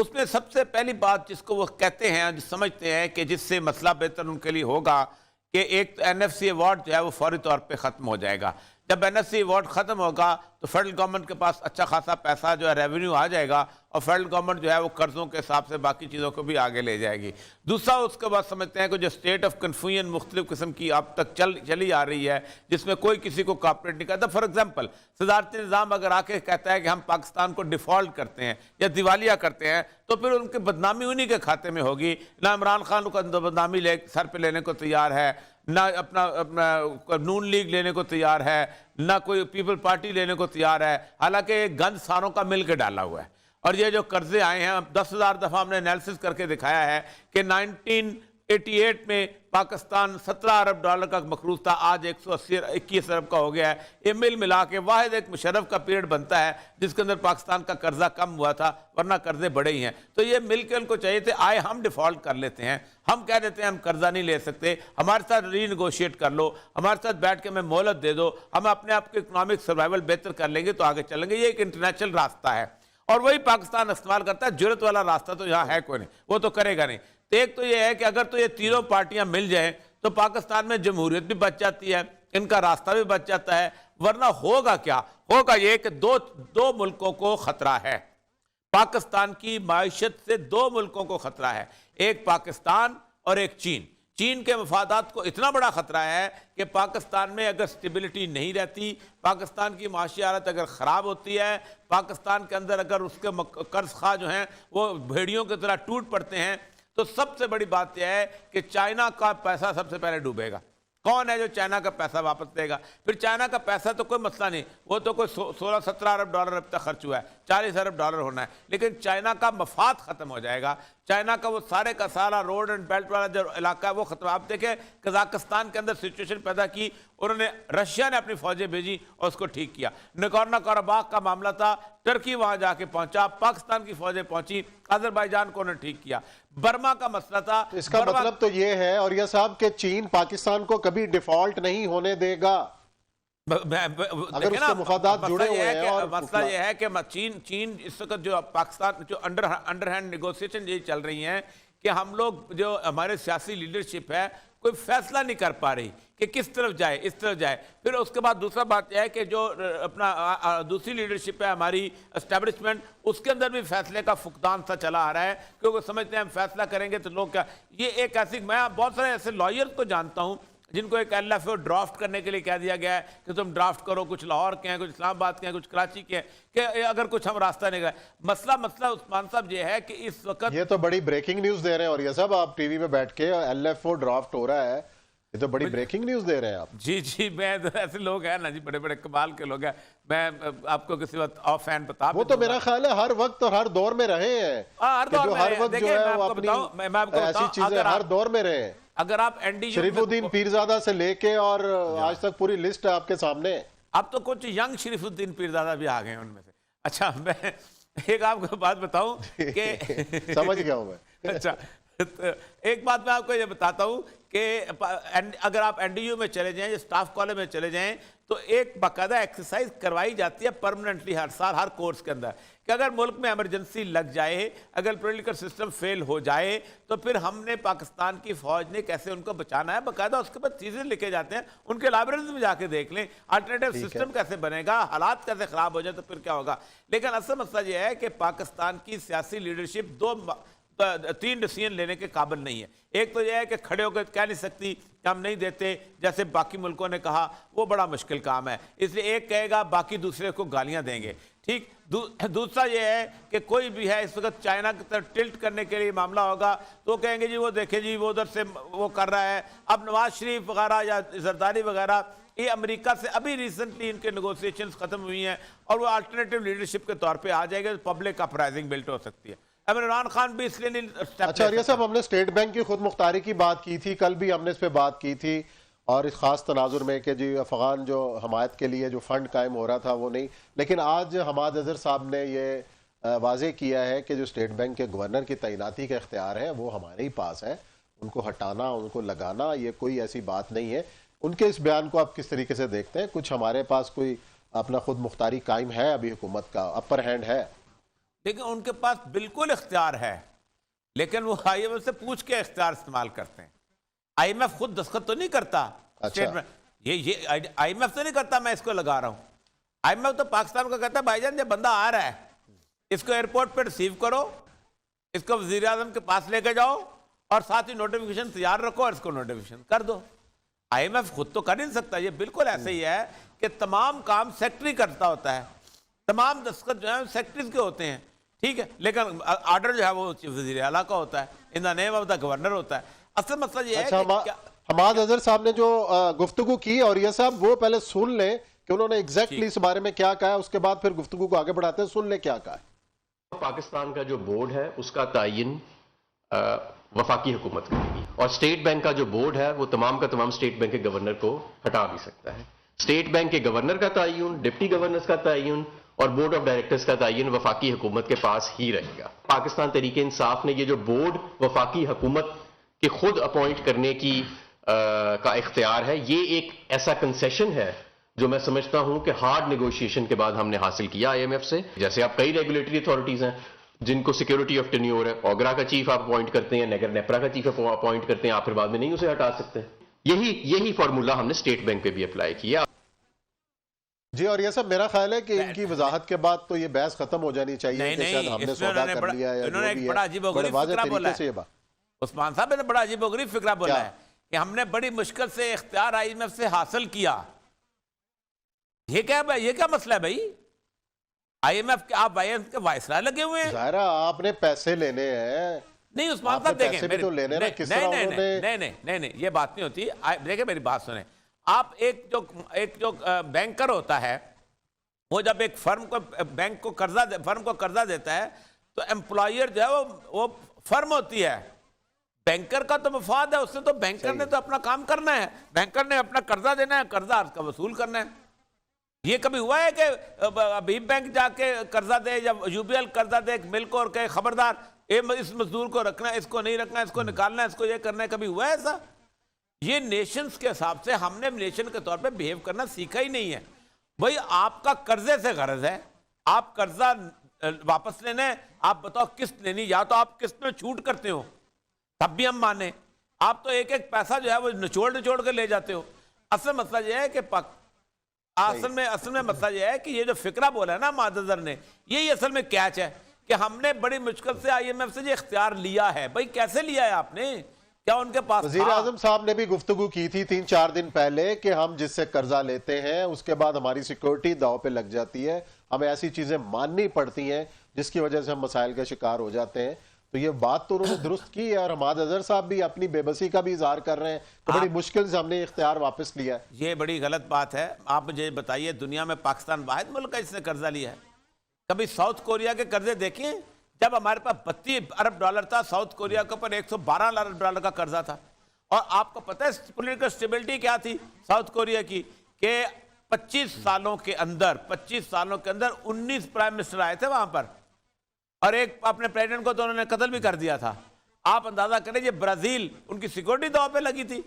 اس میں سب سے پہلی بات جس کو وہ کہتے ہیں، جو سمجھتے ہیں کہ جس سے مسئلہ بہتر ان کے لیے ہوگا، کہ ایک تو این ایف سی ایوارڈ جو ہے وہ فوری طور پہ ختم ہو جائے گا۔ جب این ایف سی ایوارڈ ختم ہوگا تو فیڈرل گورنمنٹ کے پاس اچھا خاصا پیسہ جو ہے ریونیو آ جائے گا، اور فیڈرل گورنمنٹ جو ہے وہ قرضوں کے حساب سے باقی چیزوں کو بھی آگے لے جائے گی۔ دوسرا اس کے بعد سمجھتے ہیں کہ جو اسٹیٹ آف کنفیوژن مختلف قسم کی اب تک چلی آ رہی ہے، جس میں کوئی کسی کو کوآپریٹ نہیں کرتا۔ فار ایگزامپل صدارتی نظام اگر آ کے کہتا ہے کہ ہم پاکستان کو ڈیفالٹ کرتے ہیں یا دیوالیہ کرتے ہیں، تو پھر ان کی بدنامی انہی کے کھاتے میں ہوگی۔ نہ عمران خان کو بدنامی سر پہ لینے کو تیار ہے، نہ اپنا نون لیگ لینے کو تیار ہے، نہ کوئی پیپل پارٹی لینے کو تیار ہے، حالانکہ یہ گند ساروں کا مل کے ڈالا ہوا ہے۔ اور یہ جو قرضے آئے ہیں، 10,000 دفعہ ہم نے انالیسس کر کے دکھایا ہے کہ 1988 میں پاکستان $17 ارب کا مقروض تھا، آج 121 ارب کا ہو گیا ہے۔ یہ ملا کے واحد ایک مشرف کا پیریڈ بنتا ہے جس کے اندر پاکستان کا قرضہ کم ہوا تھا، ورنہ قرضے بڑے ہی ہیں۔ تو یہ مل کے ان کو چاہیے تھے، آئے ہم ڈیفالٹ کر لیتے ہیں، ہم کہہ دیتے ہیں ہم قرضہ نہیں لے سکتے، ہمارے ساتھ ری نیگوشیٹ کر لو، ہمارے ساتھ بیٹھ کے ہمیں مہلت دے دو، ہم اپنے آپ کے اکنامک سروائیول بہتر کر لیں گے تو آگے چلیں گے۔ یہ ایک انٹرنیشنل راستہ ہے، اور وہی پاکستان استعمال کرتا ہے۔ جرت والا راستہ تو یہاں ہے کوئی نہیں، وہ تو کرے گا نہیں۔ تو ایک تو یہ ہے کہ اگر تو یہ تینوں پارٹیاں مل جائیں تو پاکستان میں جمہوریت بھی بچ جاتی ہے، ان کا راستہ بھی بچ جاتا ہے۔ ورنہ ہوگا کیا؟ ہوگا یہ کہ دو ملکوں کو خطرہ ہے، پاکستان کی معیشت سے دو ملکوں کو خطرہ ہے، ایک پاکستان اور ایک چین۔ چین کے مفادات کو اتنا بڑا خطرہ ہے کہ پاکستان میں اگر سٹیبلٹی نہیں رہتی، پاکستان کی معاشی حالت اگر خراب ہوتی ہے، پاکستان کے اندر اگر اس کے قرض خواہ جو ہیں وہ بھیڑیوں کی طرح ٹوٹ پڑتے ہیں، تو سب سے بڑی بات یہ ہے کہ چائنا کا پیسہ سب سے پہلے ڈوبے گا۔ کون ہے جو چائنا کا پیسہ واپس دے گا؟ پھر چائنا کا پیسہ تو کوئی مسئلہ نہیں، وہ تو کوئی 16-17 ارب ڈالر اب تک خرچ ہوا ہے، 40 ارب ڈالر ہونا ہے، لیکن چائنا کا مفاد ختم ہو جائے گا۔ چائنا کا وہ سارے کا سارا روڈ اینڈ بیلٹ والا جو علاقہ ہے وہ ختم۔ آپ دیکھیں قزاقستان کے اندر سچویشن پیدا کی، انہوں نے رشیا نے اپنی فوجیں بھیجی اور اس کو ٹھیک کیا۔ نگورنو قرباخ کا معاملہ تھا، ترکی وہاں جا کے پہنچا، پاکستان کی فوجیں پہنچی، آذربائیجان کو انہوں نے ٹھیک کیا۔ برما کا مسئلہ تھا، اس کا مطلب تو یہ ہے اور یہ صاحب کہ چین پاکستان کو کبھی ڈیفالٹ نہیں ہونے دے گا اگر اس کے مفادات جڑے ہوئے ہیں۔ اور مسئلہ یہ ہے کہ چین اس وقت جو پاکستان جو انڈر ہینڈ نیگوسیشن یہ چل رہی ہیں کہ ہم لوگ جو ہمارے سیاسی لیڈرشپ ہے کوئی فیصلہ نہیں کر پا رہی کہ کس طرف جائے، اس طرف جائے۔ پھر اس کے بعد دوسرا بات یہ ہے کہ جو اپنا دوسری لیڈرشپ ہے ہماری اسٹیبلشمنٹ، اس کے اندر بھی فیصلے کا فقدان سا چلا آ رہا ہے، کیونکہ سمجھتے ہیں ہم فیصلہ کریں گے تو لوگ کیا۔ یہ ایک ایسی، میں بہت سارے ایسے لائرز کو جانتا ہوں جن کو ایک ایل ایف او ڈرافٹ کرنے کے لیے کہہ دیا گیا ہے کہ تم ڈرافٹ کرو، کچھ لاہور کے ہیں، کچھ اسلام آباد کے ہیں، کچھ کراچی کے ہیں، کہ اگر کچھ ہم راستہ نہیں گئے۔ مسئلہ عثمان صاحب یہ ہے کہ اس وقت یہ تو بڑی بریکنگ نیوز دے رہے ہیں، اور یہ صاحب آپ ٹی وی میں بیٹھ کے ایل ایف او ڈرافٹ ہو رہا ہے، یہ تو بڑی بریکنگ نیوز دے رہے ہیں آپ۔ جی میں ایسے لوگ ہیں نا جی، بڑے بڑے کمال کے لوگ ہیں، میں آپ کو کسی وقت آف ہینڈ بتا وہ تو میرا خیال ہے ہر وقت اور ہر دور میں رہے ہیں، جو ہر وقت جو ہے وہ اپنی ایسی چیزیں ہر دور میں رہے ہیں۔ اگر آپ این ڈی یو شریف الدین پیرزادہ سے لے کے اور آج تک پوری لسٹ ہے آپ کے سامنے۔ اب تو کچھ ینگ شریف الدین پیرزادہ بھی آ گئے ہیں ان میں سے۔ اچھا میں ایک آپ کو بات بتاؤں کہ سمجھ گیا ہوں میں۔ اچھا ایک بات میں آپ کو یہ بتاتا ہوں کہ اگر آپ این ڈی یو میں چلے جائیں یا سٹاف کالج میں چلے جائیں تو ایک باقاعدہ ایکسرسائز کروائی جاتی ہے پرمننٹلی ہر سال ہر کورس کے اندر، کہ اگر ملک میں ایمرجنسی لگ جائے، اگر پولیٹیکل سسٹم فیل ہو جائے تو پھر ہم نے پاکستان کی فوج نے کیسے ان کو بچانا ہے، باقاعدہ اس کے بعد چیزیں لکھے جاتے ہیں، ان کے لائبریریز میں جا کے دیکھ لیں، الٹرنیٹیو سسٹم کیسے بنے گا، حالات کیسے خراب ہو جائے تو پھر کیا ہوگا۔ لیکن اصل مسئلہ یہ ہے کہ پاکستان کی سیاسی لیڈرشپ 3 ڈیسیژن لینے کے قابل نہیں ہے۔ ایک تو یہ ہے کہ کھڑے ہو کے کہہ نہیں سکتی کہ ہم نہیں دیتے جیسے باقی ملکوں نے کہا، وہ بڑا مشکل کام ہے، اس لیے ایک کہے گا باقی دوسرے کو گالیاں دیں گے، ٹھیک۔ دوسرا یہ ہے کہ کوئی بھی ہے اس وقت چائنا کی طرف ٹلٹ کرنے کے لیے معاملہ ہوگا تو کہیں گے جی وہ دیکھیں جی وہ ادھر سے وہ کر رہا ہے۔ اب نواز شریف وغیرہ یا زرداری وغیرہ یہ امریکہ سے ابھی ریسنٹلی ان کے نیگوسیشنز ختم ہوئی ہیں اور وہ الٹرنیٹیو لیڈرشپ کے طور پہ آ جائے گا، پبلک اپرائزنگ بلٹ ہو سکتی ہے۔ عمران خان بھی اس لیے نہیں اچھا ریاض صاحب، ہم نے اسٹیٹ بینک کی خود مختاری کی بات کی تھی، کل بھی ہم نے اس پہ بات کی تھی، اور اس خاص تناظر میں کہ جی افغان جو حمایت کے لیے جو فنڈ قائم ہو رہا تھا وہ نہیں، لیکن آج حماد اظہر صاحب نے یہ واضح کیا ہے کہ جو اسٹیٹ بینک کے گورنر کی تعیناتی کا اختیار ہے وہ ہمارے ہی پاس ہے، ان کو ہٹانا، ان کو لگانا یہ کوئی ایسی بات نہیں ہے۔ ان کے اس بیان کو آپ کس طریقے سے دیکھتے ہیں؟ کچھ ہمارے پاس کوئی اپنا خود مختاری قائم ہے ابھی، حکومت کا اپر ہینڈ ہے؟ لیکن ان کے پاس بالکل اختیار ہے، لیکن وہ آئی ایم ایف سے پوچھ کے اختیار استعمال کرتے ہیں. آئی ایم ایف خود دستخط تو نہیں کرتا. یہ آئی ایم ایف تو نہیں کرتا میں اس کو لگا رہا ہوں. آئی ایم ایف تو پاکستان کو کہتا ہے بھائی جان یہ بندہ آ رہا ہے، اس کو ایئرپورٹ پہ ریسیو کرو، اس کو وزیر اعظم کے پاس لے کے جاؤ اور ساتھ ہی نوٹیفیکیشن تیار رکھو اور اس کو نوٹیفیکیشن کر دو. آئی ایم ایف خود تو کر نہیں سکتا. یہ بالکل ایسے ہی ہے کہ تمام کام سیکٹری کرتا ہوتا ہے، تمام دستخط جو ہیں سیکٹریز کے ہوتے ہیں، ٹھیک ہے، لیکن آرڈر جو ہے وہ وزیر اعلیٰ کا ہوتا ہے، ان دا نیم آف دا گورنر ہوتا ہے. اصل مسئلہ یہ ہے کہ حماد اظہر صاحب نے جو گفتگو کی، اور یہ صاحب وہ پہلے سن لیں کہ انہوں نے ایگزیکٹلی اس بارے میں کیا کہا ہے، اس کے بعد پھر گفتگو کو آگے بڑھاتے ہیں. سن لیں کیا کہا ہے. پاکستان کا جو بورڈ ہے اس کا تعین وفاقی حکومت کرے گی، اور اسٹیٹ بینک کا جو بورڈ ہے وہ تمام کا تمام اسٹیٹ بینک کے گورنر کو ہٹا بھی سکتا ہے. اسٹیٹ بینک کے گورنر کا تعین، ڈپٹی گورنرز کا تعین اور بورڈ آف ڈائریکٹرز کا تعین وفاقی حکومت کے پاس ہی رہے گا. پاکستان تحریک انصاف نے یہ جو بورڈ وفاقی حکومت کے خود اپوائنٹ کرنے کی کا اختیار ہے، یہ ایک ایسا کنسیشن ہے جو میں سمجھتا ہوں کہ ہارڈ نیگوشیشن کے بعد ہم نے حاصل کیا آئی ایم ایف سے. جیسے آپ کئی ریگولیٹری اتھارٹیز ہیں جن کو سیکیورٹی آف ٹینیور ہے، اوگرا کا چیف آپ اپوائنٹ کرتے ہیں، نیگر نیپرا کا چیف اپوائنٹ کرتے ہیں، آپ پھر بعد میں نہیں اسے ہٹا سکتے. یہی فارمولہ ہم نے اسٹیٹ بینک پہ بھی اپلائی کیا. جی، اور یہ سب میرا خیال ہے کہ ان کی وضاحت کے بعد تو یہ بحث ختم ہو جانی چاہیے کہ شاید ہم نے سودا کر لیا ہے. انہوں نے ایک بڑا عجیب و غریب فکرہ بولا ہے، عثمان صاحب نے بڑا عجیب و غریب فکرہ بولا ہے کہ ہم نے بڑی مشکل سے اختیار آئی ایم ایف سے حاصل کیا. یہ کیا مسئلہ ہے بھائی؟ آئی ایم ایف کے آپ آئی ایم ایف کے وائسرائے لگے ہوئے ہیں. ظاہرہ آپ نے پیسے لینے ہیں. نہیں عثمان صاحب دیکھیں، نہیں یہ بات نہیں ہوتی. دیکھیں میری بات سنیں. آپ ایک جو بینکر ہوتا ہے وہ جب ایک فرم کو قرضہ دیتا ہے تو امپلائر جو ہے وہ فرم ہوتی ہے. بینکر کا تو مفاد ہے، اس نے تو بینکر نے تو اپنا کام کرنا ہے، بینکر نے اپنا قرضہ دینا ہے، قرضہ اس کا وصول کرنا ہے. یہ کبھی ہوا ہے کہ ابھی بینک جا کے قرضہ دے یا یو بی ایل قرضہ دے ایک ملک اور کہ خبردار اس مزدور کو رکھنا ہے، اس کو نہیں رکھنا ہے، اس کو نکالنا ہے، اس کو یہ کرنا ہے؟ کبھی ہوا ہے ایسا؟ یہ نیشنز کے حساب سے ہم نے نیشن کے طور پہ بیہیو کرنا سیکھا ہی نہیں ہے. بھئی آپ کا قرضے سے غرض ہے، آپ قرضہ واپس لینا ہے، آپ بتاؤ قسط لینی، یا تو آپ قسط میں چھوٹ کرتے ہو تب بھی ہم مانیں، آپ تو ایک ایک پیسہ جو ہے وہ نچوڑ کے لے جاتے ہو. اصل مسئلہ یہ ہے کہ اصل میں مسئلہ یہ ہے کہ یہ جو فکرہ بولا ہے نا معزز نے، یہی اصل میں کیچ ہے کہ ہم نے بڑی مشکل سے آئی ایم ایف سے یہ اختیار لیا ہے. بھئی کیسے لیا ہے آپ نے؟ کیا ان کے پاس؟ وزیر اعظم صاحب نے بھی گفتگو کی تھی 3-4 دن پہلے کہ ہم جس سے قرضہ لیتے ہیں اس کے بعد ہماری سیکورٹی داؤ پہ لگ جاتی ہے، ہمیں ایسی چیزیں ماننی پڑتی ہیں جس کی وجہ سے ہم مسائل کا شکار ہو جاتے ہیں. تو یہ بات تو انہوں نے درست کی ہے، اور حماد اظہر صاحب بھی اپنی بے بسی کا بھی اظہار کر رہے ہیں کہ بڑی مشکل سے ہم نے اختیار واپس لیا ہے. یہ بڑی غلط بات ہے. آپ مجھے بتائیے دنیا میں پاکستان واحد ملک ہے جس نے قرضہ لیا ہے؟ کبھی ساؤتھ کوریا کے قرضے دیکھیں؟ جب ہمارے پاس $32 ارب تھا، ساؤتھ کوریا کے اوپر $112 ارب کا قرضہ تھا. اور آپ کو پتہ ہے پولیٹیکل سٹیبلٹی کیا تھی ساؤتھ کوریا کی؟ کہ 25 سالوں کے اندر 19 پرائم منسٹر آئے تھے وہاں پر، اور ایک اپنے پریزیڈنٹ کو تو انہوں نے قتل بھی کر دیا تھا. آپ اندازہ کریں یہ برازیل ان کی سیکورٹی داؤ پہ لگی تھی.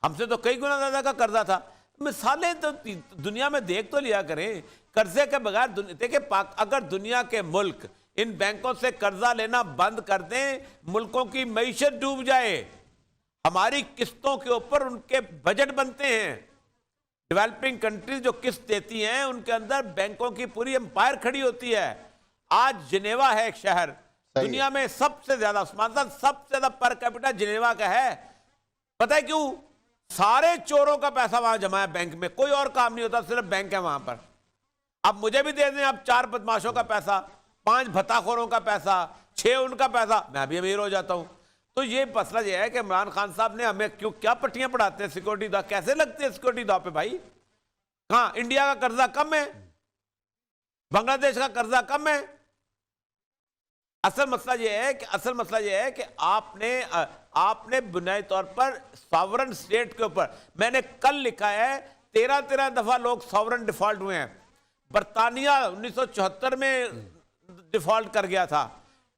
ہم سے تو کئی گنا زیادہ کا قرضہ تھا. مثالیں تو دنیا میں دیکھ تو لیا کریں. قرضے کے بغیر دیکھیں اگر دنیا کے ملک ان بینکوں سے قرضہ لینا بند کر دیں، ملکوں کی معیشت ڈوب جائے. ہماری قسطوں کے اوپر ان کے بجٹ بنتے ہیں. ڈیولپنگ کنٹریز جو قسط دیتی ہیں ان کے اندر بینکوں کی پوری امپائر کھڑی ہوتی ہے. آج جنیوا ہے ایک شہر دنیا میں سب سے زیادہ، عثمان صاحب سب سے زیادہ پر کیپٹا جنیوا کا ہے. پتہ ہے کیوں؟ سارے چوروں کا پیسہ وہاں جمع ہے بینک میں، کوئی اور کام نہیں ہوتا، صرف بینک ہے وہاں پر. اب مجھے بھی دے دیں اب 4 بدماشوں کا پیسہ، 5 بھتا خوروں کا پیسہ، 6 ان کا پیسہ، میں بھی امیر ہو جاتا ہوں. تو یہ مسئلہ یہ ہے کہ عمران خان صاحب نے ہمیں کیا پٹیاں پڑھاتے ہیں سیکورٹی داؤ؟ کیسے لگتے ہیں سیکورٹی داؤ پہ بھائی؟ کہاں انڈیا کا قرضہ کم ہے، بنگلہ دیش کا قرضہ کم ہے. اصل مسئلہ یہ ہے کہ آپ نے بنیادی طور پر ساورن سٹیٹ کے اوپر، میں نے کل لکھا ہے 13 دفعہ لوگ ساورن ڈیفالٹ ہوئے ہیں. برطانیہ 1974 میں ڈیفالٹ کر گیا تھا،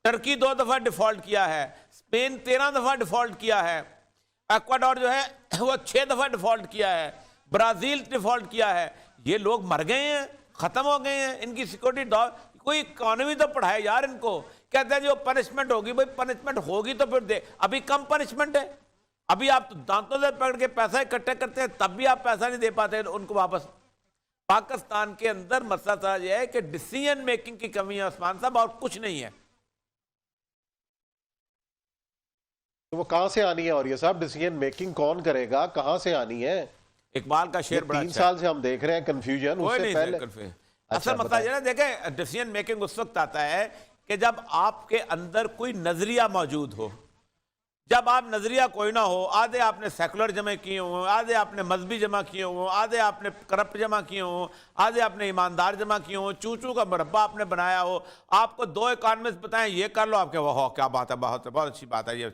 ٹرکی 2 دفعہ ڈیفالٹ کیا ہے، اسپین 13 دفعہ ڈیفالٹ کیا ہے، ایکواڈور جو ہے وہ 6 دفعہ ڈیفالٹ کیا ہے، برازیل ڈیفالٹ کیا ہے. یہ لوگ مر گئے ہیں، ختم ہو گئے ہیں، ان کی سیکورٹی کوئی اکانومی تو پڑھائے یار ان کو. کہتے ہیں جو پنشمنٹ ہوگی, بھائی پنشمنٹ ہوگی تو پھر دے. ابھی کم پنشمنٹ ہے, ابھی آپ دانتوں سے پکڑ کے پیسہ اکٹھے کرتے ہیں تب بھی آپ پیسہ نہیں دے پاتے ان کو واپس. پاکستان کے اندر مسئلہ تھا یہ ہے کہ ڈیسیژن میکنگ کی کمی ہے عثمان صاحب, اور کچھ نہیں ہے. تو وہ کہاں سے آنی ہے؟ اور یہ صاحب ڈیسیژن میکنگ کون کرے گا, کہاں سے آنی ہے؟ اقبال کا شعر بڑا 3 سال سے ہم دیکھ رہے ہیں کنفیوژن. اس سے پہلے اصل مسئلہ یہ نا, دیکھیں ڈیسیژن میکنگ اس وقت آتا ہے کہ جب آپ کے اندر کوئی نظریہ موجود ہو. جب آپ نظریہ کوئی نہ ہو, آدھے آپ نے سیکولر جمع کیے ہوں, آدھے آپ نے مذہبی جمع کیے ہوں, آدھے آپ نے کرپٹ جمع کیے ہوں, آدھے آپ نے ایماندار جمع کیے ہوں, چوچو کا مربع آپ نے بنایا ہو. آپ کو 2 اکانومسٹ بتائیں یہ کر لو, آپ کے وہ کیا بات ہے, بہت اچھی بات ہے یہ.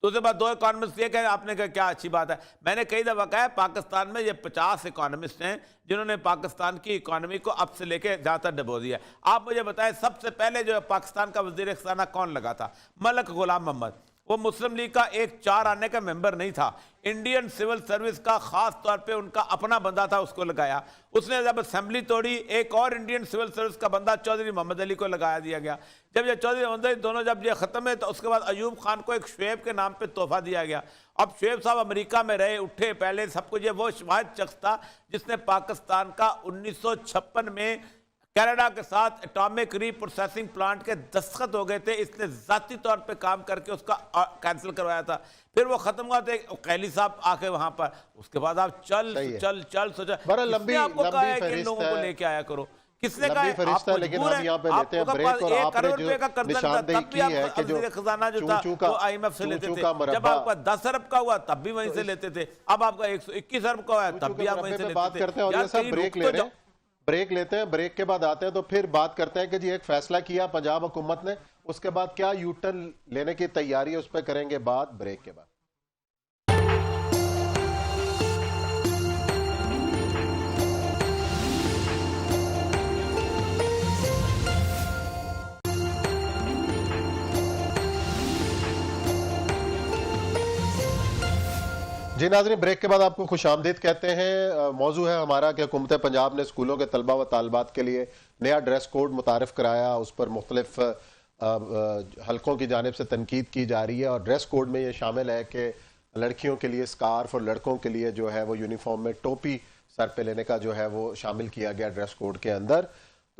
تو اس کے بعد 2 اکانومسٹ یہ کہیں, آپ نے کہا کیا اچھی بات ہے. میں نے کئی دفعہ کہا ہے پاکستان میں یہ 50 اکانومسٹ ہیں جنہوں نے پاکستان کی اکانومی کو اب سے لے کے جہاں تک ڈبو دیا ہے. آپ مجھے بتائیں سب سے پہلے جو پاکستان کا وزیر خزانہ کون لگا تھا؟ ملک غلام محمد. وہ مسلم لیگ کا ایک 4 آنے کا ممبر نہیں تھا, انڈین سول سروس کا خاص طور پہ ان کا اپنا بندہ تھا, اس کو لگایا. اس نے جب اسمبلی توڑی, ایک اور انڈین سول سروس کا بندہ چودھری محمد علی کو لگایا دیا گیا. جب یہ چودھری محمد علی دونوں جب یہ ختم ہے تو اس کے بعد ایوب خان کو ایک شعیب کے نام پہ تحفہ دیا گیا. اب شعیب صاحب امریکہ میں رہے, اٹھے, پہلے سب کچھ. یہ وہ واحد شخص تھا جس نے پاکستان کا 1956 میں کینیڈا کے ساتھ اٹامک ری پروسیسنگ پلانٹ کے دستخط ہو گئے تھے, اس نے ذاتی طور پہ کام کر کے اس کا کینسل کروایا تھا. پھر وہ ختم ہوا تھا, قیلی صاحب آ کے وہاں پر. اس کے بعد آپ چل سوچا کس نے آپ کو کہا ہے کہ ان لوگوں کو لے کے آیا کرو؟ کس نے کہا ہے آپ مجبور ہیں؟ آپ کو 1 کروڑ روپے کا قرضہ تھا تب بھی آپ وزیر خزانہ جو تھا وہ IMF سے لیتے تھے. جب آپ کا 10 ارب کا ہوا تب بھی وہیں سے لیتے تھے. اب آپ کا 121 ارب کا ہوا ہے تب بھی آپ وہیں سے لیتے تھے. اور یہ سب بریک لیتے ہیں, بریک کے بعد آتے ہیں تو پھر بات کرتے ہیں کہ جی ایک فیصلہ کیا پنجاب حکومت نے, اس کے بعد کیا یو ٹرن لینے کی تیاری ہے, اس پہ کریں گے بات بریک کے بعد. جی ناظرین, بریک کے بعد آپ کو خوش آمدید کہتے ہیں. موضوع ہے ہمارا کہ حکومت پنجاب نے اسکولوں کے طلبہ و طالبات کے لیے نیا ڈریس کوڈ متعارف کرایا. اس پر مختلف حلقوں کی جانب سے تنقید کی جا رہی ہے, اور ڈریس کوڈ میں یہ شامل ہے کہ لڑکیوں کے لیے اسکارف اور لڑکوں کے لیے جو ہے وہ یونیفارم میں ٹوپی سر پہ لینے کا جو ہے وہ شامل کیا گیا ڈریس کوڈ کے اندر.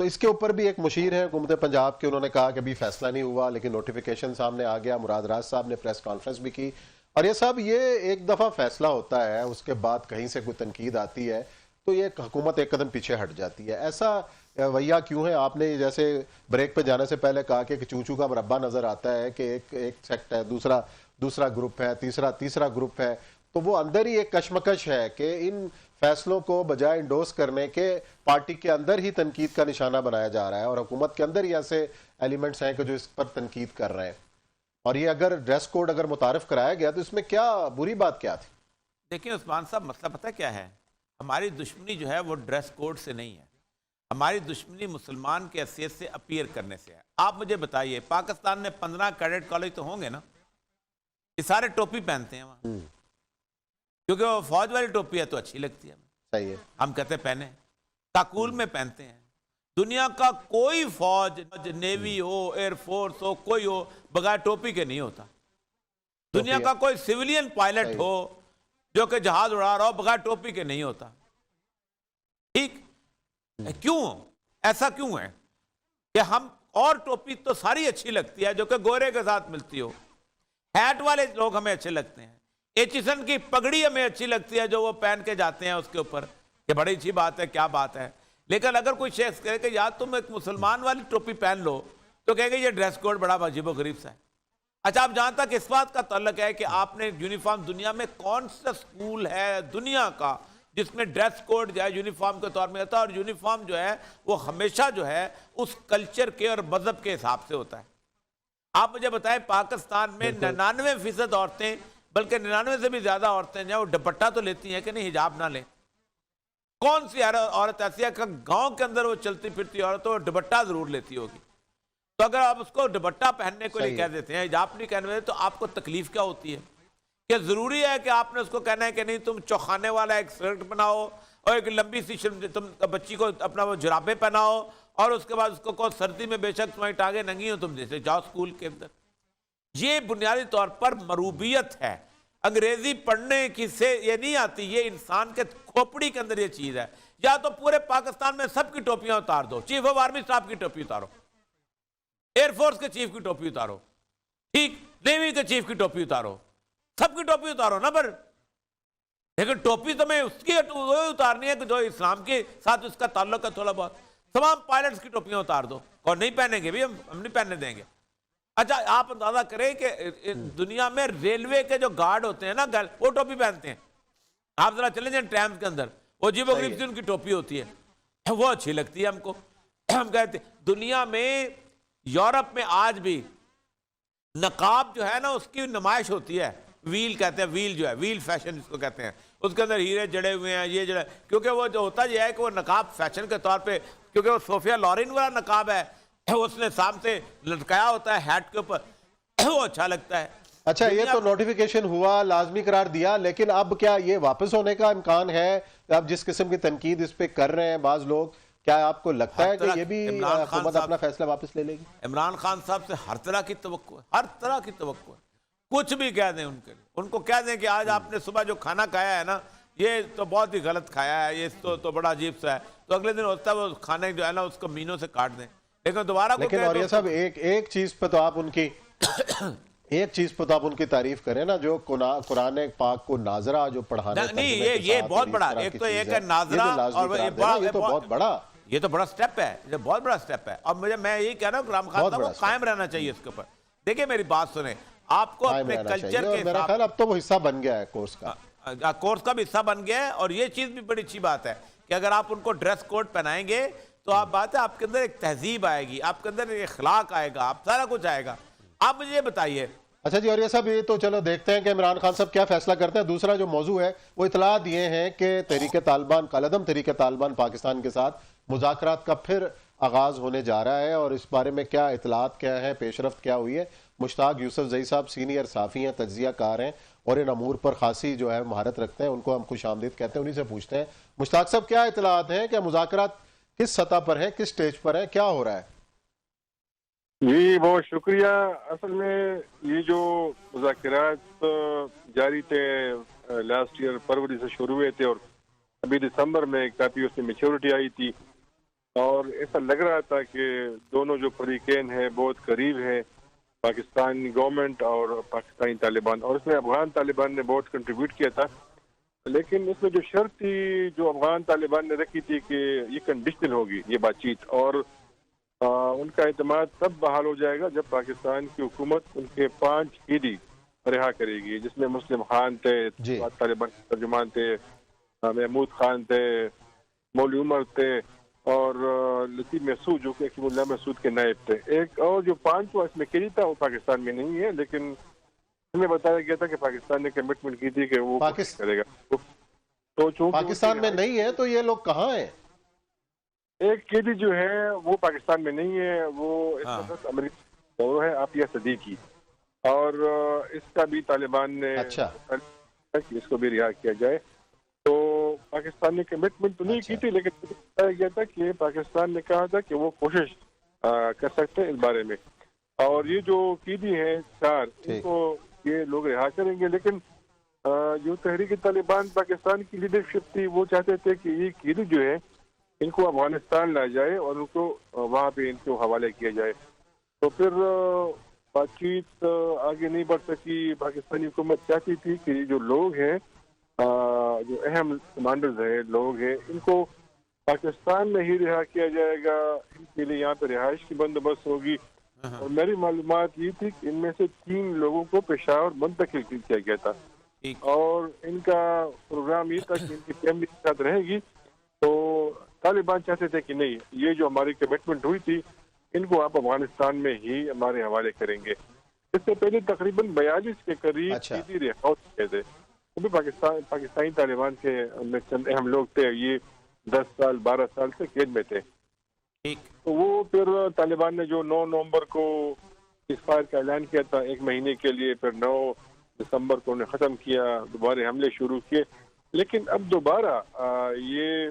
تو اس کے اوپر بھی ایک مشیر ہے حکومت پنجاب کے, انہوں نے کہا کہ ابھی فیصلہ نہیں ہوا لیکن نوٹیفیکیشن سامنے آ گیا. مراد راز صاحب نے پریس کانفرنس بھی کی, اور یہ صاحب یہ ایک دفعہ فیصلہ ہوتا ہے, اس کے بعد کہیں سے کوئی تنقید آتی ہے تو یہ حکومت ایک قدم پیچھے ہٹ جاتی ہے. ایسا رویہ کیوں ہے؟ آپ نے جیسے بریک پہ جانے سے پہلے کہا کہ چوچو کا مربع نظر آتا ہے کہ ایک سیکٹ ہے, دوسرا گروپ ہے, تیسرا گروپ ہے. تو وہ اندر ہی ایک کشمکش ہے کہ ان فیصلوں کو بجائے انڈوس کرنے کے پارٹی کے اندر ہی تنقید کا نشانہ بنایا جا رہا ہے, اور حکومت کے اندر ہی ایسے ایلیمنٹس ہیں کہ جو اس پر تنقید کر رہے ہیں. اور یہ اگر ڈریس کوڈ اگر متعارف کرایا گیا تو اس میں کیا بری بات کیا تھی؟ دیکھیں عثمان صاحب, مسئلہ پتہ کیا ہے, ہماری دشمنی جو ہے وہ ڈریس کوڈ سے نہیں ہے, ہماری دشمنی مسلمان کے حیثیت سے اپیئر کرنے سے ہے. آپ مجھے بتائیے, پاکستان میں 15 کیڈٹ کالج تو ہوں گے نا, یہ سارے ٹوپی پہنتے ہیں وہاں, کیونکہ وہ فوج والی ٹوپی ہے تو اچھی لگتی ہے, صحیح ہے, ہم کہتے ہیں پہنے. کاکول میں پہنتے ہیں. دنیا کا کوئی فوج, نیوی ہو, ایئر فورس ہو, کوئی ہو, بغیر ٹوپی کے نہیں ہوتا. دنیا کا کوئی سیولین پائلٹ ہو جو کہ جہاز اڑا رہا ہو, بغیر ٹوپی کے نہیں ہوتا. ٹھیک کیوں ایسا کیوں ہے کہ ہم, اور ٹوپی تو ساری اچھی لگتی ہے جو کہ گورے کے ساتھ ملتی ہو, ہیٹ والے لوگ ہمیں اچھے لگتے ہیں, ایچسن کی پگڑی ہمیں اچھی لگتی ہے جو وہ پہن کے جاتے ہیں اس کے اوپر, یہ بڑی اچھی بات ہے, کیا بات ہے. لیکن اگر کوئی شخص کہے کہ یار تم ایک مسلمان والی ٹوپی پہن لو تو کہے گا یہ ڈریس کوڈ بڑا عجیب و غریب سا ہے. اچھا, آپ جہاں تک اس بات کا تعلق ہے کہ آپ نے یونیفارم, دنیا میں کون سا سکول ہے دنیا کا جس میں ڈریس کوڈ جو ہے یونیفارم کے طور میں ہوتا ہے, اور یونیفارم جو ہے وہ ہمیشہ جو ہے اس کلچر کے اور مذہب کے حساب سے ہوتا ہے. آپ مجھے بتائیں پاکستان میں 99% عورتیں, بلکہ 99 سے بھی زیادہ عورتیں جو ہیں وہ دوپٹہ تو لیتی ہیں کہ نہیں, حجاب نہ لیں. کون سی عورت ایسی ہے کہ گاؤں کے اندر وہ چلتی پھرتی عورت وہ دوپٹہ ضرور لیتی ہوگی؟ تو اگر آپ اس کو دوپٹہ پہننے کو لیے کہہ دیتے ہیں, حجاب نہیں کہنے دیتے, تو آپ کو تکلیف کیا ہوتی ہے؟ کہ ضروری ہے کہ آپ نے اس کو کہنا ہے کہ نہیں تم چوخانے والا ایک سکرٹ بناؤ اور ایک لمبی سی تم بچی کو اپنا وہ جرابیں پہناؤ اور اس کے بعد اس کو کہو سردی میں بے شک تمہاری ٹانگیں ننگی ہوں تم جیسے جاؤ اسکول کے اندر. یہ بنیادی طور پر مروبیت ہے. انگریزی پڑھنے کی سے یہ نہیں آتی, یہ انسان کے کھوپڑی کے اندر یہ چیز ہے. یا تو پورے پاکستان میں سب کی ٹوپیاں اتار دو, چیف آف آرمی صاحب کی ٹوپی اتارو, ایئر فورس کے چیف کی ٹوپی اتارو, ٹھیک, نیوی کے چیف کی ٹوپی اتارو, سب کی ٹوپی اتارو نا. پر لیکن ٹوپی تو میں اس کی اتارنی ہے کہ جو اسلام کے ساتھ اس کا تعلق ہے تھوڑا بہت. تمام پائلٹس کی ٹوپیاں اتار دو, اور نہیں پہنیں گے بھی, ہم نہیں پہننے دیں گے. اچھا آپ اندازہ کریں کہ دنیا میں ریلوے کے جو گارڈ ہوتے ہیں نا وہ ٹوپی پہنتے ہیں. آپ ذرا چلیں جائیں ٹرامز کے اندر, وہ عجیب و غریب سی ان کی ٹوپی ہوتی ہے, وہ اچھی لگتی ہے ہم کو. ہم کہتے ہیں دنیا میں, یورپ میں آج بھی نقاب جو ہے نا اس کی نمائش ہوتی ہے. ویل کہتے ہیں, ویل جو ہے, ویل فیشن اس کو کہتے ہیں. اس کے اندر ہیرے جڑے ہوئے ہیں, یہ جڑے, کیونکہ وہ جو ہوتا یہ ہے کہ وہ نقاب فیشن کے طور پہ, کیونکہ وہ صوفیہ لورین والا نقاب ہے, اس نے سامنے لٹکایا ہوتا ہے ہیٹ کے اوپر, وہ اچھا لگتا ہے. اچھا یہ تو نوٹیفیکیشن ہوا, لازمی قرار دیا, لیکن اب کیا یہ واپس ہونے کا امکان ہے؟ اب جس قسم کی تنقید اس پہ کر رہے ہیں بعض لوگ, کیا آپ کو لگتا ہے کہ یہ بھی حکومت اپنا فیصلہ واپس لے لے گی؟ عمران خان صاحب سے ہر طرح کی توقع ہے, ہر طرح کی توقع ہے. کچھ بھی کہہ دیں ان کے لیے, ان کو کہہ دیں کہ آج آپ نے صبح جو کھانا کھایا ہے نا یہ تو بہت ہی غلط کھایا ہے, یہ تو بڑا عجیب سا ہے, تو اگلے دن ہوتا ہے وہ کھانے جو ہے نا اس کو مینوں سے کاٹ دیں. لیکن دوبارہ لیکن اور یہ صاحب ایک چیز پہ تو آپ ان کی ایک چیز پہ تو آپ ان کی تعریف کریں نا, جو قرآن پاک کو ناظرہ جو پڑھانے, نہیں یہ بہت بڑا, ایک تو ایک ہے ناظرہ, اور یہ تو بہت بڑا, یہ تو بڑا سٹیپ ہے, یہ بہت بڑا سٹیپ ہے. اور میں یہی کہہ رہا ہوں رام خان صاحب کو قائم رہنا چاہیے اس کے اوپر. دیکھیں میری بات سنیں, آپ کو اپنے کلچر کے, میرا خیال اب تو وہ حصہ بن گیا ہے کورس کا, کورس کا بھی حصہ بن گیا ہے. اور یہ چیز بھی بڑی اچھی بات ہے کہ اگر آپ ان کو ڈریس کوڈ پہنائیں گے تو آپ بات ہے آپ کے اندر ایک تہذیب آئے گی, آپ کے اندر ایک اخلاق آئے گا, آپ سارا کچھ آئے گا. آپ مجھے یہ بتائیے. اچھا جی, اور یہ صاحب یہ تو چلو دیکھتے ہیں کہ عمران خان صاحب کیا فیصلہ کرتے ہیں. دوسرا جو موضوع ہے وہ اطلاع دیے ہیں کہ تحریک طالبان, کالعدم تحریک طالبان پاکستان کے ساتھ مذاکرات کا پھر آغاز ہونے جا رہا ہے, اور اس بارے میں کیا اطلاعات کیا ہیں, پیش رفت کیا ہوئی ہے. مشتاق یوسف زئی صاحب سینئر صحافی ہیں, تجزیہ کار ہیں, اور ان امور پر خاصی جو ہے مہارت رکھتے ہیں, ان کو ہم خوش آمدید کہتے ہیں, انہی سے پوچھتے ہیں. مشتاق صاحب کیا اطلاعات ہیں, کہ مذاکرات کس سطح پر ہیں, کس سٹیج پر ہیں, کیا ہو رہا ہے؟ جی بہت شکریہ. اصل میں یہ جو مذاکرات جاری تھے لاسٹ ایئر فروری سے شروع ہوئے تھے, اور ابھی دسمبر میں کافی اس میں میچورٹی آئی تھی, اور ایسا لگ رہا تھا کہ دونوں جو فریقین ہیں بہت قریب ہیں, پاکستانی گورنمنٹ اور پاکستانی طالبان, اور اس میں افغان طالبان نے بہت کنٹریبیوٹ کیا تھا. لیکن اس میں جو شرط تھی جو افغان طالبان نے رکھی تھی کہ یہ کنڈیشنل ہوگی یہ بات چیت, اور ان کا اعتماد تب بحال ہو جائے گا جب پاکستان کی حکومت ان کے 5 قیدی رہا کرے گی, جس میں مسلم خان تھے, طالبان ترجمان تھے, محمود خان تھے, مولوی عمر تھے, اور لطیف محسود جو کہ حکیم اللہ محسود کے نائب تھے. ایک اور جو 5 اس میں قیدی تھا وہ پاکستان میں نہیں ہے, لیکن ہمیں بتایا گیا تھا کہ پاکستان نے کمٹمنٹ کی تھی کہ وہ کرے گا. تو پاکستان میں نہیں ہے تو یہ لوگ کہاں ہیں؟ ایک قیدی جو ہے وہ پاکستان میں نہیں ہے, وہ اس وقت امریکہ وہ ہے عافیہ صدیقی, اور اس کا بھی طالبان نے اس کو بھی رہا کیا جائے. تو پاکستان نے کمٹمنٹ تو نہیں کی تھی, لیکن بتایا گیا تھا کہ پاکستان نے کہا تھا کہ وہ کوشش کر سکتے ہیں اس بارے میں. اور یہ جو قیدی ہیں 4 ان کو یہ لوگ رہا کریں گے, لیکن جو تحریک طالبان پاکستان کی لیڈرشپ تھی وہ چاہتے تھے کہ یہ قیدی جو ہے ان کو افغانستان لایا جائے اور ان کو وہاں پہ ان کو حوالے کیا جائے. تو پھر بات چیت آگے نہیں بڑھ سکی. پاکستانی حکومت چاہتی تھی کہ یہ جو لوگ ہیں جو اہم کمانڈرز ہیں لوگ ہیں ان کو پاکستان میں ہی رہا کیا جائے گا, ان کے لیے یہاں پہ رہائش کی بندوبست ہوگی. اور میری معلومات یہ تھی کہ ان میں سے 3 لوگوں کو پشاور منتقل کیا گیا تھا, اور ان کا پروگرام یہ تھا کہ ان کی فیملی کے ساتھ رہے گی. تو طالبان چاہتے تھے کہ نہیں, یہ جو ہماری کمٹمنٹ ہوئی تھی ان کو آپ افغانستان میں ہی ہمارے حوالے کریں گے. اس سے پہلے تقریباً 42 کے قریب قیدی رہا کیے تھے. وہ بھی پاکستانی طالبان کے میں چند اہم لوگ تھے, یہ 10 سال 12 سال سے قید میں تھے. تو وہ پھر طالبان نے جو 9 نومبر کو سیزفائر کا اعلان کیا تھا 1 مہینے کے لیے, پھر 9 دسمبر کو انہیں ختم کیا, دوبارہ حملے شروع کیے. لیکن اب دوبارہ یہ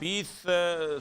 20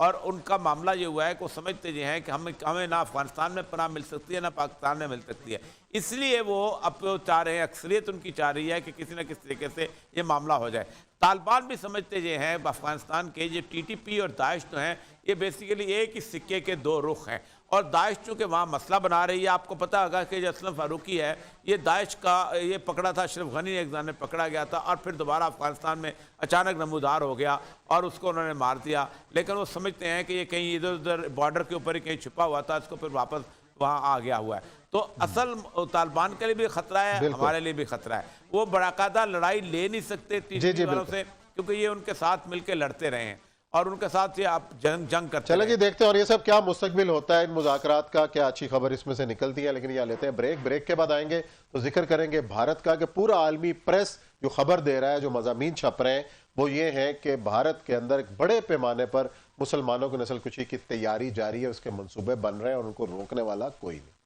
اور ان کا معاملہ یہ ہوا ہے کہ وہ سمجھتے یہ ہیں کہ ہمیں نہ افغانستان میں پناہ مل سکتی ہے نہ پاکستان میں مل سکتی ہے، اس لیے وہ اب چاہ رہے ہیں، اکثریت ان کی چاہ رہی ہے کہ کسی نہ کسی طریقے سے یہ معاملہ ہو جائے۔ طالبان بھی سمجھتے یہ ہیں افغانستان کے، یہ ٹی ٹی پی اور داعش جو ہیں یہ بیسیکلی ایک ہی سکے کے دو رخ ہیں، اور داعش چونکہ وہاں مسئلہ بنا رہی ہے۔ آپ کو پتہ ہوگا کہ جو اسلم فاروقی ہے یہ داعش کا یہ پکڑا تھا، اشرف غنی ایک زمانے میں پکڑا گیا تھا اور پھر دوبارہ افغانستان میں اچانک نمودار ہو گیا اور اس کو انہوں نے مار دیا، لیکن وہ سمجھتے ہیں کہ یہ کہیں ادھر ادھر بارڈر کے اوپر ہی کہیں چھپا ہوا تھا، اس کو پھر واپس وہاں آ گیا ہوا ہے۔ تو اصل طالبان کے لیے بھی خطرہ ہے، ہمارے لیے بھی خطرہ ہے۔ وہ باقاعدہ لڑائی لے نہیں سکتے ٹی ٹی پی والوں سے، کیونکہ یہ ان کے ساتھ مل کے لڑتے رہے ہیں اور ان کے ساتھ یہ آپ جنگ کرتے چلیں رہے۔ جی دیکھتے ہیں اور یہ سب کیا مستقبل ہوتا ہے ان مذاکرات کا، کیا اچھی خبر اس میں سے نکلتی ہے، لیکن یہ لیتے ہیں بریک کے بعد آئیں گے تو ذکر کریں گے بھارت کا کہ پورا عالمی پریس جو خبر دے رہا ہے، جو مضامین چھپ رہے ہیں وہ یہ ہیں کہ بھارت کے اندر ایک بڑے پیمانے پر مسلمانوں کی نسل کشی کی تیاری جاری ہے، اس کے منصوبے بن رہے ہیں اور ان کو روکنے والا کوئی نہیں۔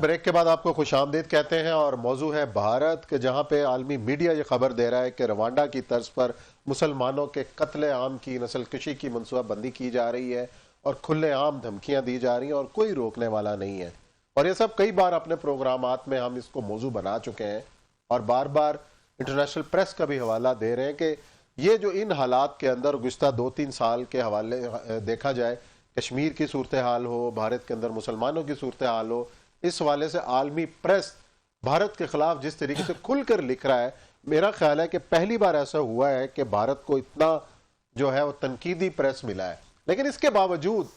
بریک کے بعد آپ کو خوش آمدید کہتے ہیں اور موضوع ہے بھارت کہ جہاں پہ عالمی میڈیا یہ خبر دے رہا ہے کہ روانڈا کی طرز پر مسلمانوں کے قتل عام کی نسل کشی کی منصوبہ بندی کی جا رہی ہے اور کھلے عام دھمکیاں دی جا رہی ہیں اور کوئی روکنے والا نہیں ہے، اور یہ سب کئی بار اپنے پروگرامات میں ہم اس کو موضوع بنا چکے ہیں اور بار بار انٹرنیشنل پریس کا بھی حوالہ دے رہے ہیں کہ یہ جو ان حالات کے اندر گزشتہ 2-3 سال کے حوالے دیکھا جائے، کشمیر کی صورتحال ہو، بھارت کے اندر مسلمانوں کی صورتحال ہو، اس حوالے سے عالمی پریس بھارت کے خلاف جس طریقے سے کھل کر لکھ رہا ہے، میرا خیال ہے کہ پہلی بار ایسا ہوا ہے کہ بھارت کو اتنا جو ہے وہ تنقیدی پریس ملا ہے، لیکن اس کے باوجود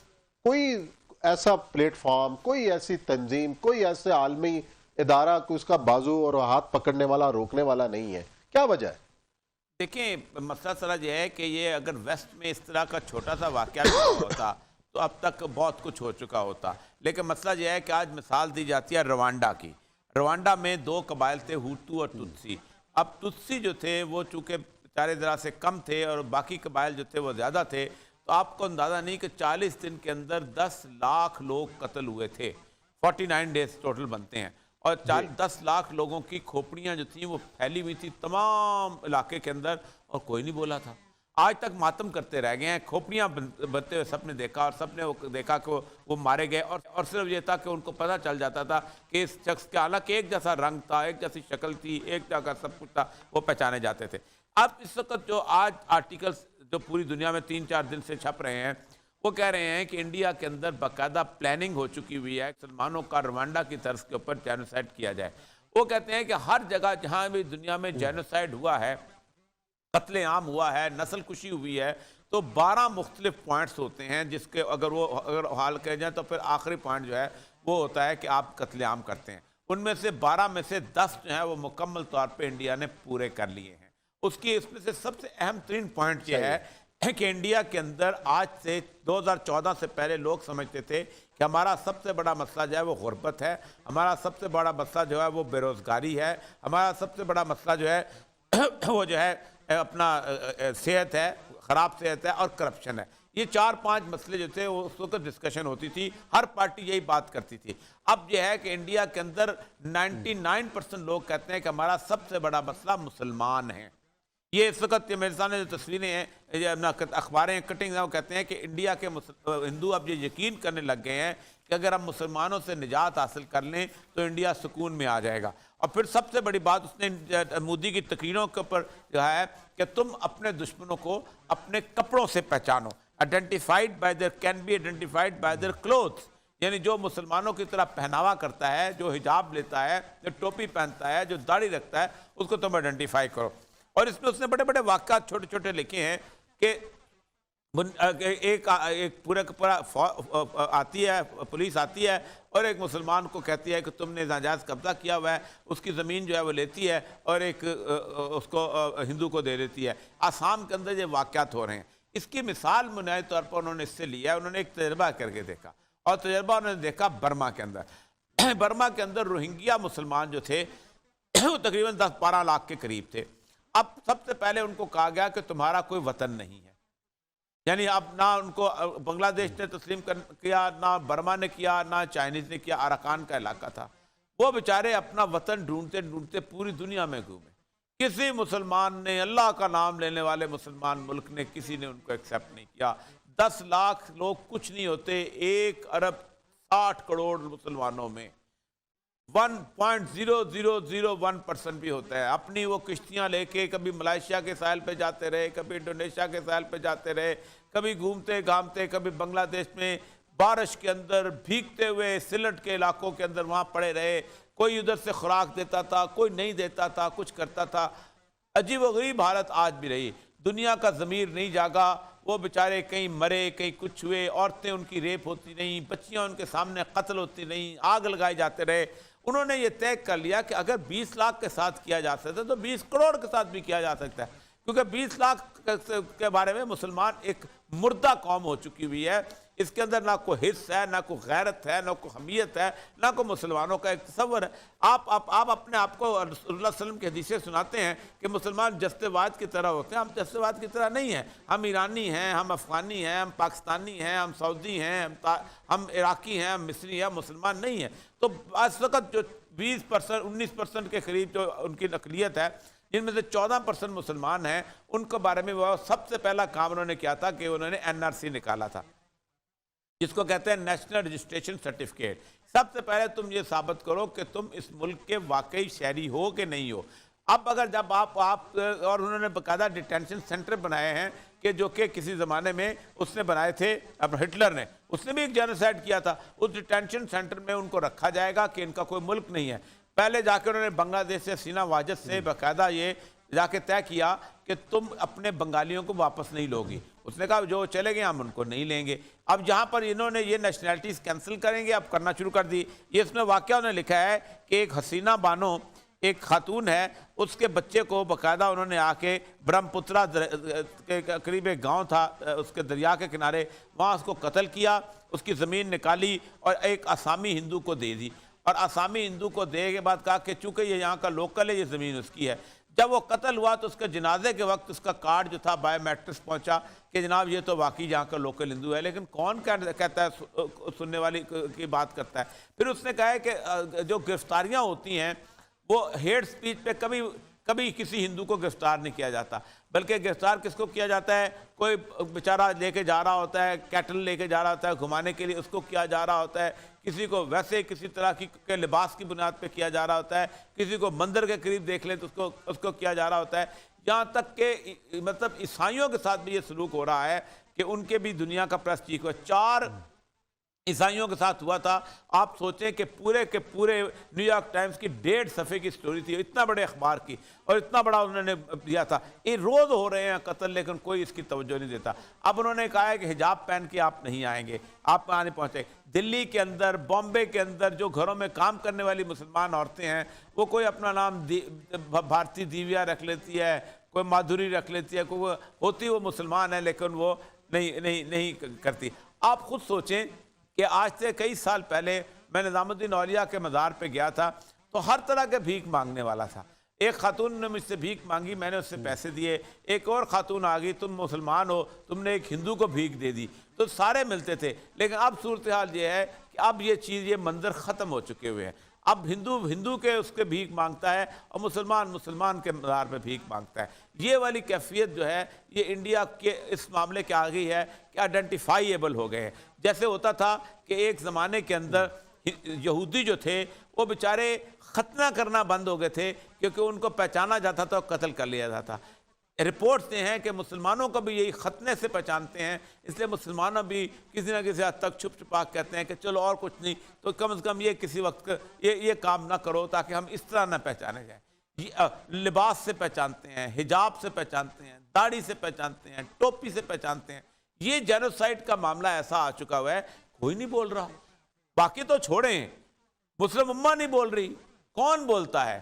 کوئی ایسا پلیٹ فارم، کوئی ایسی تنظیم، کوئی ایسے عالمی ادارہ کو اس کا بازو اور ہاتھ پکڑنے والا، روکنے والا نہیں ہے۔ کیا وجہ ہے؟ دیکھیں مسئلہ سر یہ ہے کہ یہ اگر ویسٹ میں اس طرح کا چھوٹا سا واقعہ ہوتا تو اب تک بہت کچھ ہو چکا ہوتا، لیکن مسئلہ یہ ہے کہ آج مثال دی جاتی ہے روانڈا کی۔ روانڈا میں 2 قبائل تھے، ہوٹو اور تتسی۔ اب تتسی جو تھے وہ چونکہ بیچارے ذرا سے کم تھے اور باقی قبائل جو تھے وہ زیادہ تھے، تو آپ کو اندازہ نہیں کہ 40 دن کے اندر 10 لاکھ لوگ قتل ہوئے تھے، 49 ڈیز ٹوٹل بنتے ہیں، اور 10 لاکھ لوگوں کی کھوپڑیاں جو تھیں وہ پھیلی ہوئی تھی تمام علاقے کے اندر اور کوئی نہیں بولا تھا۔ آج تک ماتم کرتے رہ گئے ہیں، کھوپڑیاں بنتے ہوئے سب نے دیکھا اور سب نے دیکھا کہ وہ مارے گئے، اور صرف یہ تھا کہ ان کو پتہ چل جاتا تھا کہ اس شخص کے حالانکہ ایک جیسا رنگ تھا، ایک جیسی شکل تھی، ایک جگہ سب کچھ تھا، وہ پہچانے جاتے تھے۔ اب اس وقت جو آج آرٹیکلز جو پوری دنیا میں 3-4 دن سے چھپ رہے ہیں وہ کہہ رہے ہیں کہ انڈیا کے اندر باقاعدہ پلاننگ ہو چکی ہوئی ہے مسلمانوں کا روانڈا کی طرز کے اوپر جینوسائیڈ کیا جائے۔ وہ کہتے ہیں کہ ہر جگہ جہاں بھی دنیا میں جینوسائیڈ ہوا ہے، قتل عام ہوا ہے، نسل کشی ہوئی ہے، تو 12 مختلف پوائنٹس ہوتے ہیں جس کے اگر حال کہہ جائیں تو پھر آخری پوائنٹ جو ہے وہ ہوتا ہے کہ آپ قتل عام کرتے ہیں۔ ان میں سے 12 میں سے 10 جو ہیں وہ مکمل طور پہ انڈیا نے پورے کر لیے ہیں۔ اس میں سے سب سے اہم ترین پوائنٹ یہ ہے کہ انڈیا کے اندر آج سے 2014 سے پہلے لوگ سمجھتے تھے کہ ہمارا سب سے بڑا مسئلہ جو ہے وہ غربت ہے، ہمارا سب سے بڑا مسئلہ جو ہے وہ بے روزگاری ہے، ہمارا سب سے بڑا مسئلہ جو ہے وہ جو ہے اپنا صحت ہے، خراب صحت ہے اور کرپشن ہے۔ یہ 4-5 مسئلے جو تھے وہ اس وقت ڈسکشن ہوتی تھی، ہر پارٹی یہی بات کرتی تھی۔ اب یہ ہے کہ انڈیا کے اندر 99% لوگ کہتے ہیں کہ ہمارا سب سے بڑا مسئلہ مسلمان ہیں۔ یہ اس وقت میرے سامنے جو تصویریں ہیں، اخباریں کٹنگ ہیں، وہ کہتے ہیں کہ انڈیا کے ہندو اب یہ یقین کرنے لگ گئے ہیں کہ اگر ہم مسلمانوں سے نجات حاصل کر لیں تو انڈیا سکون میں آ جائے گا۔ اور پھر سب سے بڑی بات اس نے مودی کی تقریروں کے اوپر جو ہے کہ تم اپنے دشمنوں کو اپنے کپڑوں سے پہچانو، identified by their can be identified by their clothes, یعنی جو مسلمانوں کی طرح پہناوا کرتا ہے، جو حجاب لیتا ہے، جو ٹوپی پہنتا ہے، جو داڑھی رکھتا ہے، اس کو تم آئیڈینٹیفائی کرو۔ اور اس میں اس نے بڑے بڑے واقعات چھوٹے چھوٹے لکھے ہیں کہ ایک پورا آتی ہے، پولیس آتی ہے اور ایک مسلمان کو کہتی ہے کہ تم نے ناجائز قبضہ کیا ہوا ہے، اس کی زمین جو ہے وہ لیتی ہے اور ایک اس کو ہندو کو دے دیتی ہے۔ آسام کے اندر یہ واقعات ہو رہے ہیں۔ اس کی مثال بنیادی طور پر انہوں نے اس سے لیا ہے، انہوں نے ایک تجربہ کر کے دیکھا، اور تجربہ انہوں نے دیکھا برما کے اندر۔ برما کے اندر روہنگیا مسلمان جو تھے وہ تقریباً 10-12 لاکھ کے قریب تھے۔ اب سب سے پہلے ان کو کہا گیا کہ تمہارا کوئی وطن نہیں ہے، یعنی اب نہ ان کو بنگلہ دیش نے تسلیم کیا، نہ برما نے کیا، نہ چائنیز نے کیا، اراکان کا علاقہ تھا. وہ بیچارے اپنا وطن ڈھونڈتے ڈھونڈتے پوری دنیا میں گھومے. کسی مسلمان نے، اللہ کا نام لینے والے مسلمان ملک نے، کسی نے ان کو ایکسیپٹ نہیں کیا. 10 لاکھ لوگ کچھ نہیں ہوتے 1 ارب 60 کروڑ مسلمانوں میں. 1.0001% بھی ہوتا ہے. اپنی وہ کشتیاں لے کے کبھی ملائیشیا کے ساحل پہ جاتے رہے، کبھی انڈونیشیا کے ساحل پہ جاتے رہے، کبھی گھومتے گھامتے، کبھی بنگلہ دیش میں بارش کے اندر بھیگتے ہوئے سلٹ کے علاقوں کے اندر وہاں پڑے رہے. کوئی ادھر سے خوراک دیتا تھا، کوئی نہیں دیتا تھا، کچھ کرتا تھا. عجیب و غریب حالت آج بھی رہی. دنیا کا ضمیر نہیں جاگا. وہ بیچارے کہیں مرے، کہیں کچھ ہوئے. عورتیں ان کی ریپ ہوتی نہیں، بچیاں ان کے سامنے قتل ہوتی نہیں، آگ لگائے جاتے رہے. انہوں نے یہ طے کر لیا کہ اگر 20 لاکھ کے ساتھ کیا جا سکتا ہے تو 20 کروڑ کے ساتھ بھی کیا جا سکتا ہے. کیونکہ 20 لاکھ کے بارے میں مسلمان ایک مردہ قوم ہو چکی ہوئی ہے. اس کے اندر نہ کوئی حس ہے، نہ کوئی غیرت ہے، نہ کوئی حمیت ہے، نہ کوئی مسلمانوں کا ایک تصور ہے. آپ اپنے آپ کو رسول اللہ صلی اللہ علیہ وسلم کی حدیثیں سناتے ہیں کہ مسلمان جستواد کی طرح ہوتے ہیں. ہم جستواد کی طرح نہیں ہیں. ہم ایرانی ہیں، ہم افغانی ہیں، ہم پاکستانی ہیں، ہم سعودی ہیں، ہم عراقی ہیں، ہم مصری ہیں. مسلمان نہیں ہیں. تو اس وقت جو 20% 19% کے قریب جو ان کی اقلیت ہے، جن میں سے 14% مسلمان ہیں، ان کے بارے میں وہ سب سے پہلا کام انہوں نے کیا تھا کہ انہوں نے NRC نکالا تھا، جس کو کہتے ہیں نیشنل رجسٹریشن سرٹیفکیٹ. سب سے پہلے تم یہ ثابت کرو کہ تم اس ملک کے واقعی شہری ہو کہ نہیں ہو. اب اگر جب آپ اور انہوں نے باقاعدہ ڈیٹینشن سینٹر بنائے ہیں کہ جو کہ کسی زمانے میں اس نے بنائے تھے، ہٹلر نے، اس نے بھی ایک جینوسائیڈ کیا تھا. اس ڈیٹینشن سینٹر میں ان کو رکھا جائے گا کہ ان کا کوئی ملک نہیں ہے. پہلے جا کے انہوں نے بنگلہ دیش سے سینہ واجد سے باقاعدہ یہ جا کے طے کیا کہ تم اپنے بنگالیوں کو واپس نہیں لوگی. اس نے کہا جو چلے گئے ہم ان کو نہیں لیں گے. اب جہاں پر انہوں نے یہ نیشنلٹیز کینسل کریں گے، اب کرنا شروع کر دی. یہ اس میں واقعہ انہوں نے لکھا ہے کہ ایک حسینہ بانو ایک خاتون ہے، اس کے بچے کو باقاعدہ انہوں نے آ کے برہم پترا کے قریب ایک گاؤں تھا اس کے دریا کے کنارے، وہاں اس کو قتل کیا، اس کی زمین نکالی اور ایک آسامی ہندو کو دے دی. اور آسامی ہندو کو دے کے بعد کہا کہ چونکہ یہ یہاں کا لوکل ہے، یہ زمین اس کی ہے. جب وہ قتل ہوا تو اس کے جنازے کے وقت اس کا کارڈ جو تھا بایو میٹرکس پہنچا کہ جناب یہ تو واقعی یہاں کا لوکل ہندو ہے. لیکن کون کہتا ہے، سننے والی کی بات کرتا ہے. پھر اس نے کہا ہے کہ جو گرفتاریاں ہوتی ہیں وہ ہیٹ سپیچ پہ کبھی کسی ہندو کو گرفتار نہیں کیا جاتا، بلکہ گرفتار کس کو کیا جاتا ہے؟ کوئی بیچارہ لے کے جا رہا ہوتا ہے، کیٹل لے کے جا رہا ہوتا ہے گھمانے کے لیے، اس کو کیا جا رہا ہوتا ہے. کسی کو ویسے کسی طرح کے لباس کی بنیاد پہ کیا جا رہا ہوتا ہے. کسی کو مندر کے قریب دیکھ لیں تو اس کو کیا جا رہا ہوتا ہے. یہاں تک کہ مطلب عیسائیوں کے ساتھ بھی یہ سلوک ہو رہا ہے کہ ان کے بھی دنیا کا پریس چیف ہوا. 4 عیسائیوں کے ساتھ ہوا تھا. آپ سوچیں کہ پورے کے پورے نیو یارک ٹائمز کی 1.5 صفحے کی سٹوری تھی، اتنا بڑے اخبار کی، اور اتنا بڑا انہوں نے دیا تھا. یہ روز ہو رہے ہیں قتل، لیکن کوئی اس کی توجہ نہیں دیتا. اب انہوں نے کہا ہے کہ حجاب پہن کے آپ نہیں آئیں گے، آپ وہاں نہیں پہنچے. دلی کے اندر، بامبے کے اندر جو گھروں میں کام کرنے والی مسلمان عورتیں ہیں، وہ کوئی اپنا نام بھارتی دیویا رکھ لیتی ہے، کوئی مادھوری رکھ لیتی ہے، کوئی ہوتی وہ مسلمان ہے لیکن وہ نہیں کرتی. آپ خود سوچیں کہ آج سے کئی سال پہلے میں نظام الدین اولیاء کے مزار پہ گیا تھا تو ہر طرح کے بھیک مانگنے والا تھا. ایک خاتون نے مجھ سے بھیک مانگی، میں نے اس سے پیسے دیے. ایک اور خاتون آ گئی، تم مسلمان ہو، تم نے ایک ہندو کو بھیک دے دی. تو سارے ملتے تھے. لیکن اب صورتحال یہ ہے کہ اب یہ چیز، یہ منظر ختم ہو چکے ہوئے ہیں. اب ہندو کے اس کے بھیک مانگتا ہے اور مسلمان کے مزار پہ بھیک مانگتا ہے. یہ والی کیفیت جو ہے یہ انڈیا کے اس معاملے کے آ گئی ہے کہ آئیڈینٹیفائیبل ہو گئے ہیں. جیسے ہوتا تھا کہ ایک زمانے کے اندر یہودی جو تھے وہ بیچارے ختنہ کرنا بند ہو گئے تھے کیونکہ ان کو پہچانا جاتا تھا اور قتل کر لیا جاتا. رپورٹس یہ ہیں کہ مسلمانوں کو بھی یہی ختنے سے پہچانتے ہیں، اس لیے مسلمانوں بھی کسی نہ کسی حد تک چھپ چھپا کہتے ہیں کہ چلو اور کچھ نہیں تو کم از کم یہ کسی وقت یہ کام نہ کرو تاکہ ہم اس طرح نہ پہچانے جائیں. لباس سے پہچانتے ہیں، حجاب سے پہچانتے ہیں، داڑھی سے پہچانتے ہیں، ٹوپی سے پہچانتے ہیں. یہ جینوسائیڈ کا معاملہ ایسا آ چکا ہوا ہے، کوئی نہیں بول رہا. باقی تو چھوڑیں، مسلم امہ نہیں بول رہی، کون بولتا ہے؟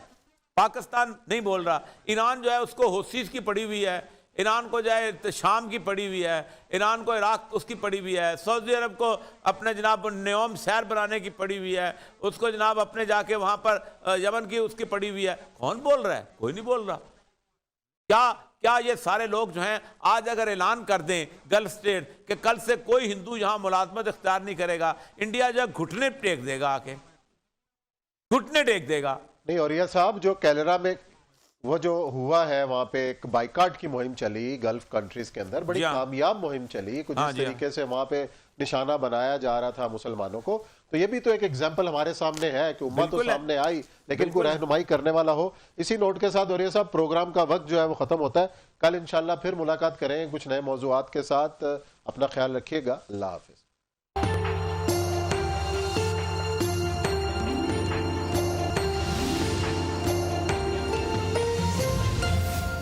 پاکستان نہیں بول رہا. ایران جو ہے اس کو حوثیز کی پڑی ہوئی ہے، ایران کو جو ہے شام کی پڑی ہوئی ہے، ایران کو عراق اس کی پڑی ہوئی ہے، سعودی عرب کو اپنے جناب نیوم شہر بنانے کی پڑی ہوئی ہے، اس کو جناب اپنے جا کے وہاں پر یمن کی اس کی پڑی ہوئی ہے. کون بول رہا ہے؟ کوئی نہیں بول رہا. کیا کیا یہ سارے لوگ جو ہیں آج اگر اعلان کر دیں گلف اسٹیٹ کہ کل سے کوئی ہندو یہاں ملازمت اختیار نہیں کرے گا، انڈیا جو گھٹنے ٹیک دے گا، آ کے گھٹنے ٹیک دے گا؟ نہیں، اور یہ صاحب جو کیلرا میں وہ جو ہوا ہے وہاں پہ ایک بائیکاٹ کی مہم چلی گلف کنٹریز کے اندر، بڑی کامیاب مہم چلی، کچھ اس طریقے سے وہاں پہ نشانہ بنایا جا رہا تھا مسلمانوں کو، تو یہ بھی تو ایک ایگزامپل ہمارے سامنے ہے کہ امت تو سامنے آئی لیکن کوئی رہنمائی کرنے والا ہو۔ اسی نوٹ کے ساتھ اور یہ صاحب پروگرام کا وقت جو ہے وہ ختم ہوتا ہے، کل انشاءاللہ پھر ملاقات کریں کچھ نئے موضوعات کے ساتھ، اپنا خیال رکھیے گا، اللہ حافظ۔